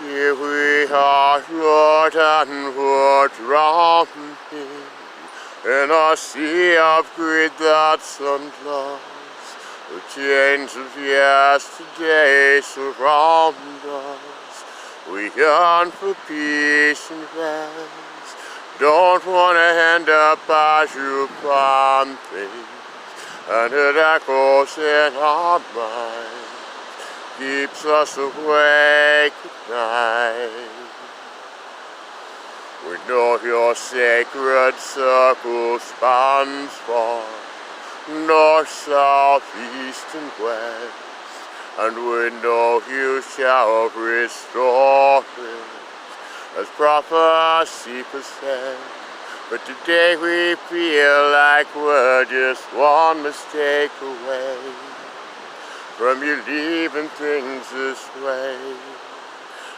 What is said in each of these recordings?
Here we are, Lord, and we're drowning in a sea of greed that's unlost. The chains of yesterday surround us. We yearn for peace and rest. Don't want to end up as you plan things, and it echoes in our minds, keeps us awake at night. We know your sacred circle spans far, north, south, east, and west, and we know you shall restore it, as prophecy possessed. But today we feel like we're just one mistake away from you leaving things this way.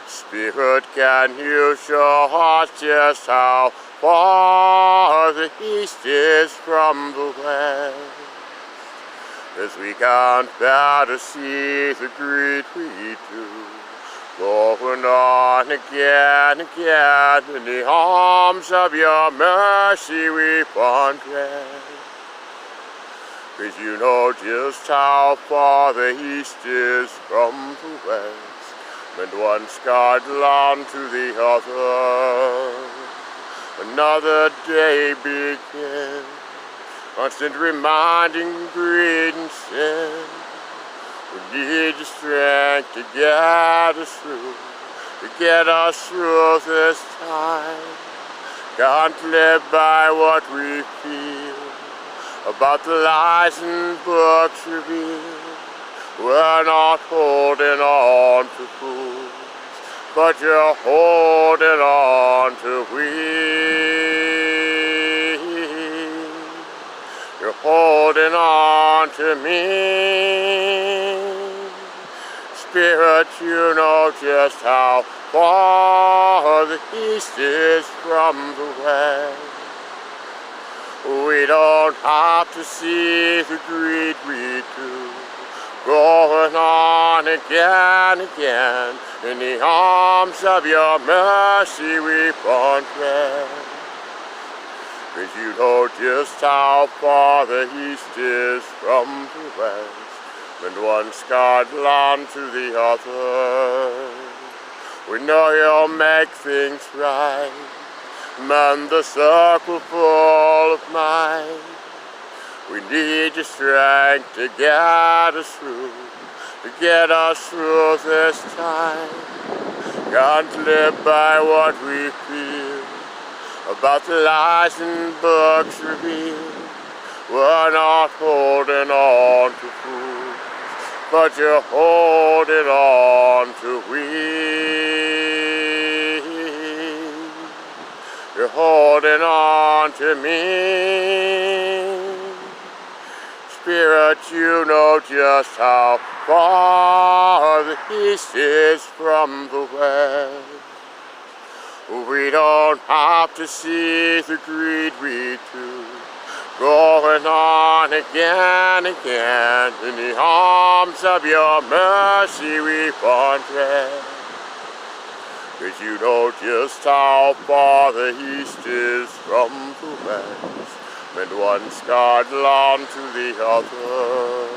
Spirit, can you show us just how far the east is from the west? As we can't bear to see the greed we do, going on again, in the arms of your mercy we find rest. 'Cause you know just how far the east is from the west, and one scarred land to the other. Another day begins, constant reminding greed and sin. We need your strength to get us through this time. Can't live by what we feel about the lies and books revealed. We're not holding on to fools, but you're holding on to we. You're holding on to me. Spirit, you know just how far the east is from the west. We don't have to see the greed we do, going on again, in the arms of your mercy we find rest. 'Cause you know just how far the east is from the west, and one scarred land to the other. We know you'll make things right, mend the circle full of mine. We need your strength to get us through this time. Can't live by what we feel about the lies and books revealed. We're not holding on to fools, but you're holding on to we. You're holding on to me. Spirit, you know just how far the east is from the west. We don't have to see the greed we do, going on again, in the arms of your mercy we find rest. 'Cause you know just how far the east is from the west, and one scarred land to the other.